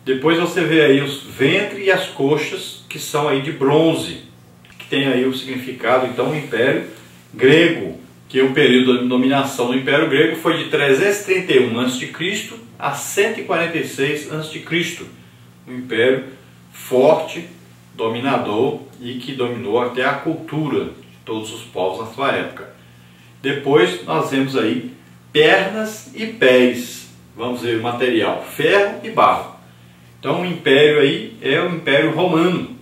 Depois você vê aí os ventre e as coxas, que são aí de bronze, que tem aí o significado, então, o Império Grego, que o período de dominação do Império Grego foi de 331 a.C. a 146 a.C. Um império forte, dominador e que dominou até a cultura de todos os povos na sua época. Depois nós vemos aí pernas e pés, vamos ver o material, ferro e barro. Então o império aí é o Império Romano.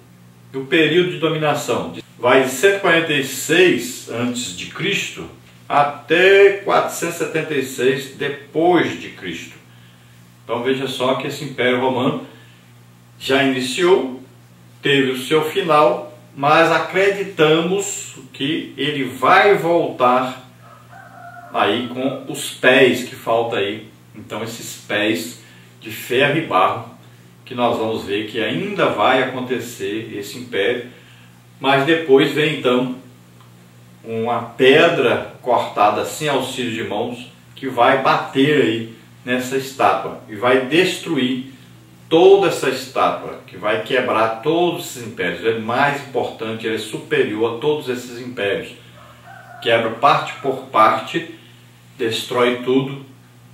O período de dominação vai de 146 a.C. até 476 depois de Cristo. Então veja só que esse Império Romano já iniciou, teve o seu final, mas acreditamos que ele vai voltar aí com os pés que falta aí. Então esses pés de ferro e barro, que nós vamos ver que ainda vai acontecer esse império, mas depois vem então uma pedra cortada sem auxílio de mãos que vai bater aí nessa estátua e vai destruir toda essa estátua, que vai quebrar todos esses impérios. Ele é mais importante, ele é superior a todos esses impérios. Quebra parte por parte, destrói tudo,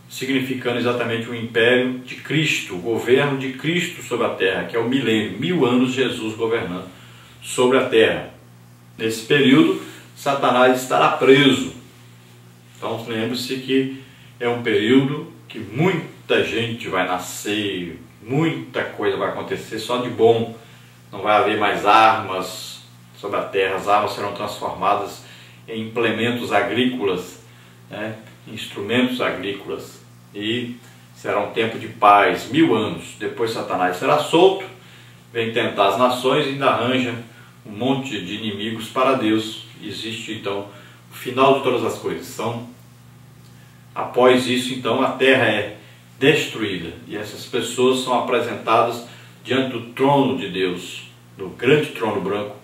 significando exatamente o império de Cristo, o governo de Cristo sobre a terra, que é o milênio, 1000 anos Jesus governando sobre a terra. Nesse período, Satanás estará preso. Então lembre-se que é um período que muita gente vai nascer, muita coisa vai acontecer só de bom. Não vai haver mais armas sobre a terra, as armas serão transformadas em implementos agrícolas, né? Instrumentos agrícolas, e será um tempo de paz, 1000 anos. Depois Satanás será solto, vem tentar as nações e ainda arranja um monte de inimigos para Deus. Existe então o final de todas as coisas. Então, após isso, então, a terra é destruída e essas pessoas são apresentadas diante do trono de Deus, do grande trono branco,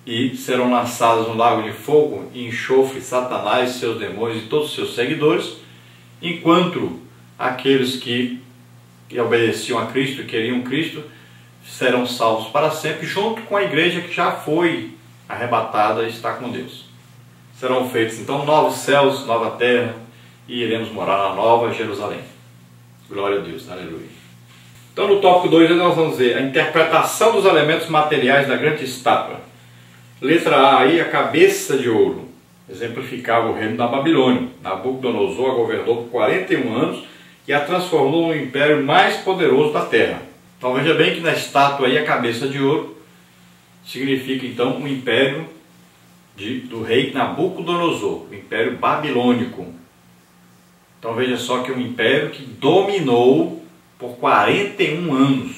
e serão lançadas no lago de fogo e enxofre Satanás, seus demônios e todos os seus seguidores, enquanto aqueles que obedeciam a Cristo e queriam Cristo serão salvos para sempre, junto com a igreja que já foi arrebatada e está com Deus. Serão feitos então novos céus, nova terra, e iremos morar na nova Jerusalém. Glória a Deus, aleluia. Então no tópico 2 nós vamos ver a interpretação dos elementos materiais da grande estátua. Letra A aí, a cabeça de ouro, exemplificava o reino da Babilônia. Nabucodonosor a governou por 41 anos e a transformou no império mais poderoso da terra. Então veja bem que na estátua aí a cabeça de ouro significa então o império do rei Nabucodonosor, o império babilônico. Então veja só que é um império que dominou por 41 anos.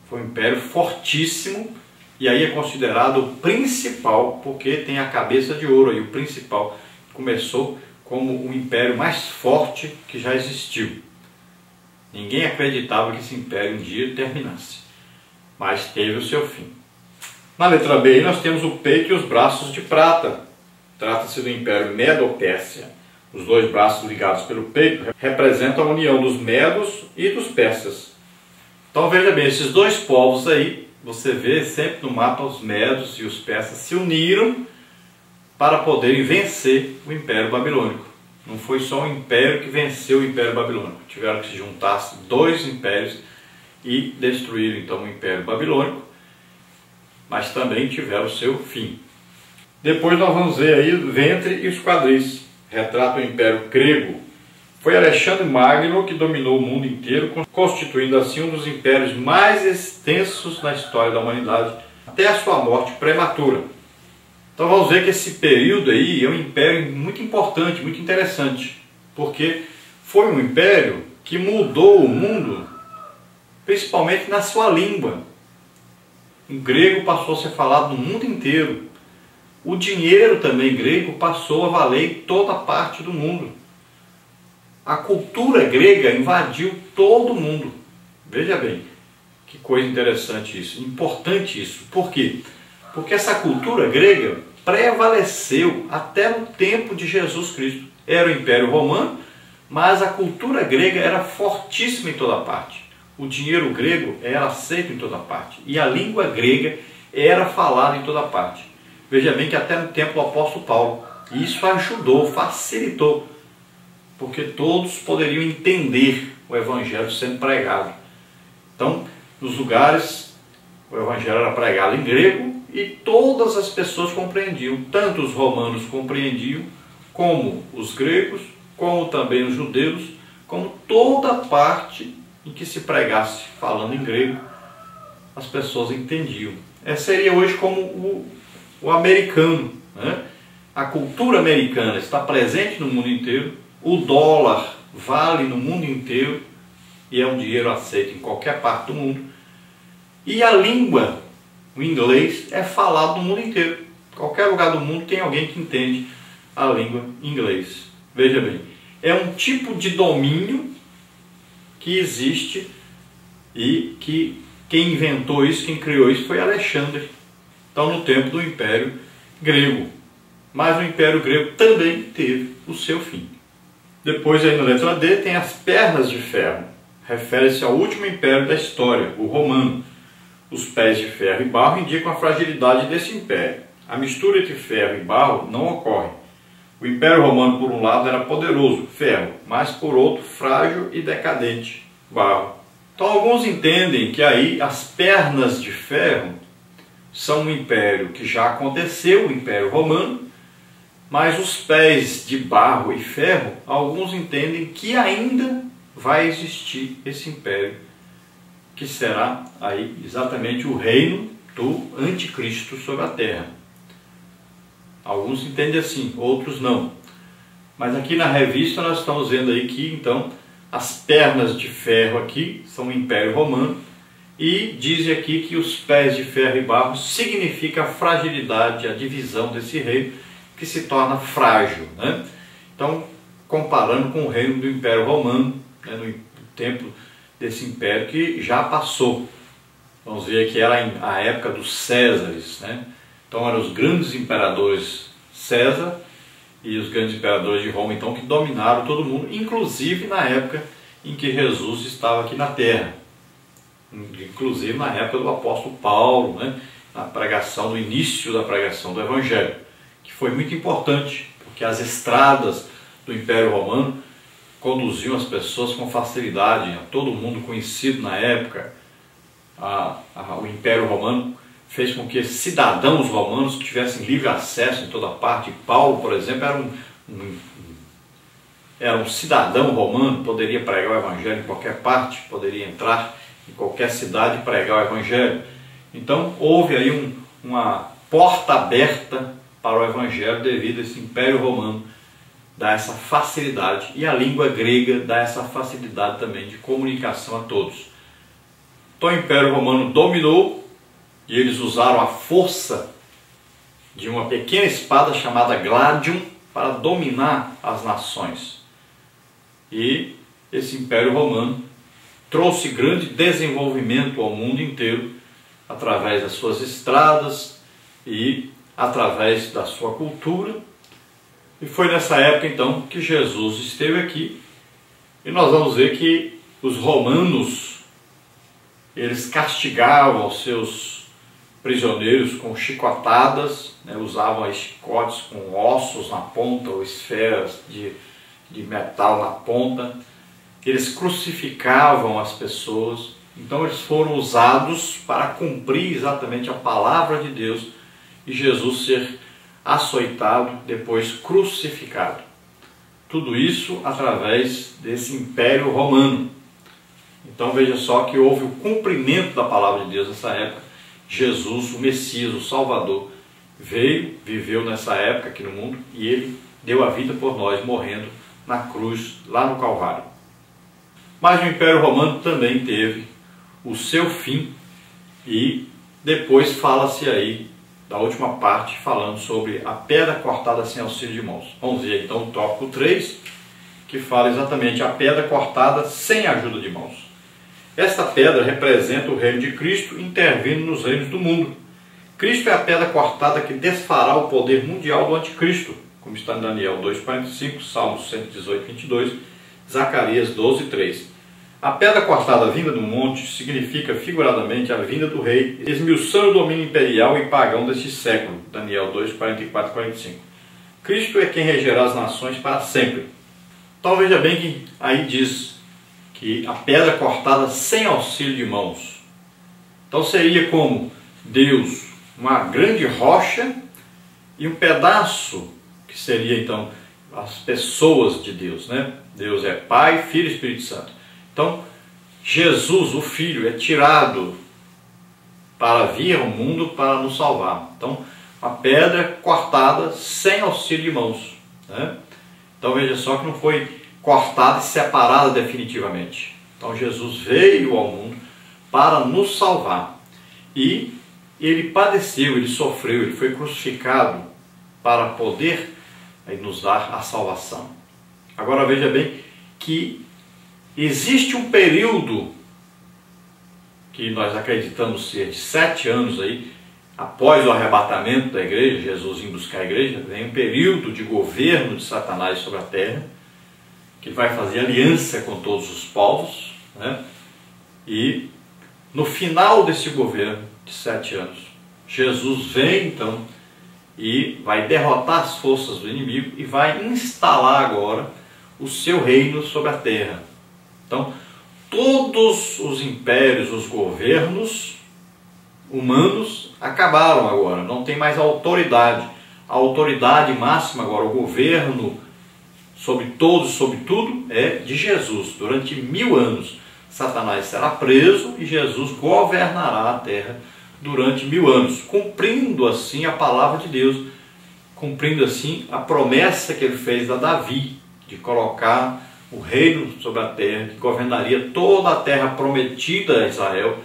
Foi um império fortíssimo. E aí é considerado o principal, porque tem a cabeça de ouro aí, o principal. Começou como o império mais forte que já existiu. Ninguém acreditava que esse império um dia terminasse, mas teve o seu fim. Na letra B nós temos o peito e os braços de prata. Trata-se do império Medo-Pérsia. Os dois braços ligados pelo peito representam a união dos medos e dos persas. Então veja bem, esses dois povos aí, você vê sempre no mapa, os medos e os persas se uniram para poderem vencer o Império Babilônico. Não foi só um império que venceu o Império Babilônico. Tiveram que se juntar dois impérios e destruíram então o Império Babilônico, mas também tiveram o seu fim. Depois nós vamos ver aí o ventre e os quadris. Retrata o Império Grego. Foi Alexandre Magno que dominou o mundo inteiro, constituindo assim um dos impérios mais extensos na história da humanidade, até a sua morte prematura. Então vamos ver que esse período aí é um império muito importante, muito interessante, porque foi um império que mudou o mundo, principalmente na sua língua. O grego passou a ser falado no mundo inteiro. O dinheiro também grego passou a valer em toda parte do mundo. A cultura grega invadiu todo o mundo. Veja bem, que coisa interessante isso, importante isso. Por quê? Porque essa cultura grega prevaleceu até no tempo de Jesus Cristo. Era o Império Romano, mas a cultura grega era fortíssima em toda parte. o dinheiro grego era aceito em toda parte e a língua grega era falada em toda parte. Veja bem que até no tempo do apóstolo Paulo, isso ajudou, facilitou, porque todos poderiam entender o evangelho sendo pregado. Então, nos lugares, o evangelho era pregado em grego e todas as pessoas compreendiam, tanto os romanos compreendiam, como os gregos, como também os judeus, como toda parte em que se pregasse falando em grego, as pessoas entendiam. Seria hoje como o americano, né? A cultura americana está presente no mundo inteiro, o dólar vale no mundo inteiro e é um dinheiro aceito em qualquer parte do mundo. E a língua, o inglês, é falado no mundo inteiro. Qualquer lugar do mundo tem alguém que entende a língua inglês. Veja bem, é um tipo de domínio que existe e que quem inventou isso, quem criou isso foi Alexandre. Então, no tempo do Império Grego. Mas o Império Grego também teve o seu fim. Depois, aí na letra D, tem as pernas de ferro. Refere-se ao último império da história, o romano. Os pés de ferro e barro indicam a fragilidade desse império. A mistura entre ferro e barro não ocorre. O Império Romano, por um lado, era poderoso, ferro, mas por outro, frágil e decadente, barro. Então, alguns entendem que aí as pernas de ferro são um império que já aconteceu, o Império Romano, mas os pés de barro e ferro, alguns entendem que ainda vai existir esse império, que será aí exatamente o reino do anticristo sobre a terra. Alguns entendem assim, outros não. Mas aqui na revista nós estamos vendo aí que então as pernas de ferro aqui são o Império Romano e diz aqui que os pés de ferro e barro significa a fragilidade, a divisão desse reino que se torna frágil, né? Então, comparando com o reino do Império Romano, né, no tempo desse império que já passou. Vamos ver que era a época dos Césares, né? Então eram os grandes imperadores César e os grandes imperadores de Roma, então, que dominaram todo mundo, inclusive na época em que Jesus estava aqui na Terra, inclusive na época do apóstolo Paulo, né? Na pregação, no início da pregação do Evangelho, que foi muito importante, porque as estradas do Império Romano conduziam as pessoas com facilidade, a todo mundo conhecido na época. O Império Romano fez com que cidadãos romanos tivessem livre acesso em toda parte. Paulo, por exemplo, era um cidadão romano, poderia pregar o Evangelho em qualquer parte, poderia entrar em qualquer cidade e pregar o Evangelho. Então houve aí uma porta aberta para o Evangelho devido a esse Império Romano dar essa facilidade, e a língua grega dá essa facilidade também de comunicação a todos. Então o Império Romano dominou e eles usaram a força de uma pequena espada chamada gladium para dominar as nações. E esse Império Romano trouxe grande desenvolvimento ao mundo inteiro através das suas estradas e através da sua cultura. E foi nessa época então que Jesus esteve aqui, e nós vamos ver que os romanos, eles castigavam os seus prisioneiros com chicotadas, né? Usavam chicotes com ossos na ponta ou esferas de metal na ponta. Eles crucificavam as pessoas. Então eles foram usados para cumprir exatamente a palavra de Deus e Jesus ser açoitado, depois crucificado. Tudo isso através desse Império Romano. Então veja só que houve o cumprimento da palavra de Deus nessa época. Jesus, o Messias, o Salvador, veio, viveu nessa época aqui no mundo e ele deu a vida por nós, morrendo na cruz, lá no Calvário. Mas o Império Romano também teve o seu fim e depois fala-se aí da última parte, falando sobre a pedra cortada sem auxílio de mãos. Vamos ver então o tópico 3, que fala exatamente a pedra cortada sem ajuda de mãos. Esta pedra representa o reino de Cristo intervindo nos reinos do mundo. Cristo é a pedra cortada que desfará o poder mundial do anticristo, como está em Daniel 2,45, Salmos 118, 22, Zacarias 12, 3. A pedra cortada vinda do monte significa figuradamente a vinda do rei, esmiuçando o domínio imperial e pagão deste século. Daniel 2, 44 e 45. Cristo é quem regerá as nações para sempre. Então veja bem que aí diz que a pedra cortada sem auxílio de mãos. Então seria como Deus, uma grande rocha e um pedaço que seria então as pessoas de Deus, né? Deus é Pai, Filho e Espírito Santo. Então Jesus, o Filho, é tirado para vir ao mundo para nos salvar. Então a pedra cortada sem auxílio de mãos, né? Então veja só que não foi cortada e separada definitivamente. Então Jesus veio ao mundo para nos salvar. E ele padeceu, ele sofreu, ele foi crucificado para poder nos dar a salvação. Agora veja bem que existe um período que nós acreditamos ser de 7 anos aí, após o arrebatamento da igreja, Jesus indo buscar a igreja, vem um período de governo de Satanás sobre a terra, que vai fazer aliança com todos os povos, né? E no final desse governo de 7 anos, Jesus vem então e vai derrotar as forças do inimigo e vai instalar agora o seu reino sobre a terra. Então, todos os impérios, os governos humanos acabaram agora, não tem mais autoridade. A autoridade máxima agora, o governo sobre todos, sobre tudo, é de Jesus. Durante 1000 anos, Satanás será preso e Jesus governará a terra durante 1000 anos, cumprindo assim a palavra de Deus, cumprindo assim a promessa que ele fez a Davi, de colocar o reino sobre a terra, que governaria toda a terra prometida a Israel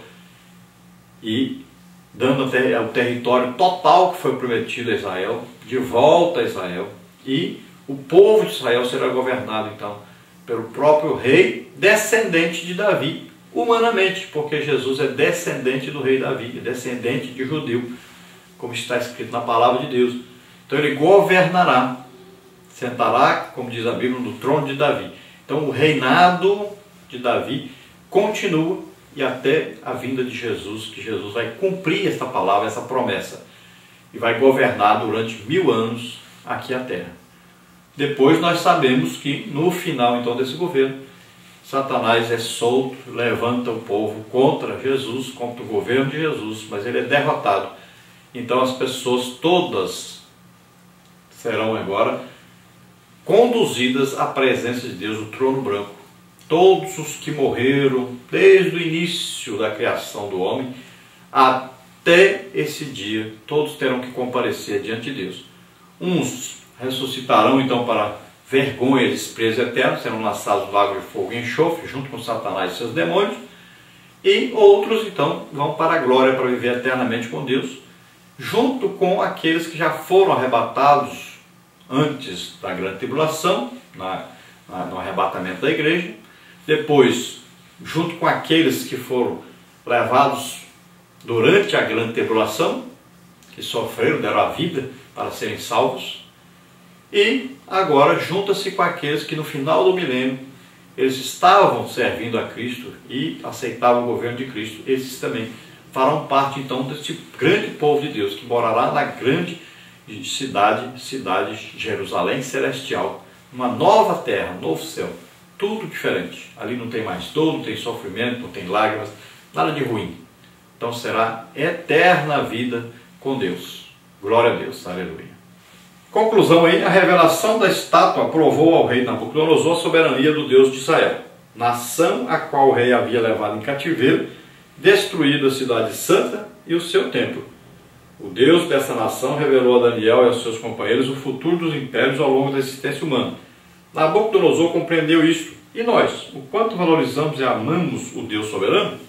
e dando o território total que foi prometido a Israel, de volta a Israel, e o povo de Israel será governado então pelo próprio rei descendente de Davi, humanamente, porque Jesus é descendente do rei Davi, é descendente de judeu, como está escrito na palavra de Deus. Então ele governará, sentará, como diz a Bíblia, no trono de Davi. Então o reinado de Davi continua e até a vinda de Jesus, que Jesus vai cumprir essa palavra, essa promessa, e vai governar durante 1000 anos aqui a terra. Depois nós sabemos que no final então desse governo, Satanás é solto, levanta o povo contra Jesus, contra o governo de Jesus, mas ele é derrotado. Então as pessoas todas serão agora conduzidas à presença de Deus, o trono branco. Todos os que morreram desde o início da criação do homem até esse dia, todos terão que comparecer diante de Deus. Uns ressuscitarão então para vergonha e desprezo eterno, serão lançados no lago de fogo e enxofre, junto com Satanás e seus demônios, e outros então vão para a glória, para viver eternamente com Deus, junto com aqueles que já foram arrebatados antes da grande tribulação, no arrebatamento da igreja, depois junto com aqueles que foram levados durante a grande tribulação, que sofreram, deram a vida para serem salvos, e agora junta-se com aqueles que no final do milênio eles estavam servindo a Cristo e aceitavam o governo de Cristo. Esses também farão parte então desse grande povo de Deus que morará na grande cidade Jerusalém celestial, uma nova terra, um novo céu, tudo diferente. Ali não tem mais dor, não tem sofrimento, não tem lágrimas, nada de ruim. Então será eterna vida com Deus. Glória a Deus, aleluia. Conclusão aí, a revelação da estátua provou ao rei Nabucodonosor a soberania do Deus de Israel, nação a qual o rei havia levado em cativeiro, destruído a cidade santa e o seu templo. O Deus dessa nação revelou a Daniel e aos seus companheiros o futuro dos impérios ao longo da existência humana. Nabucodonosor compreendeu isto. E nós, o quanto valorizamos e amamos o Deus soberano?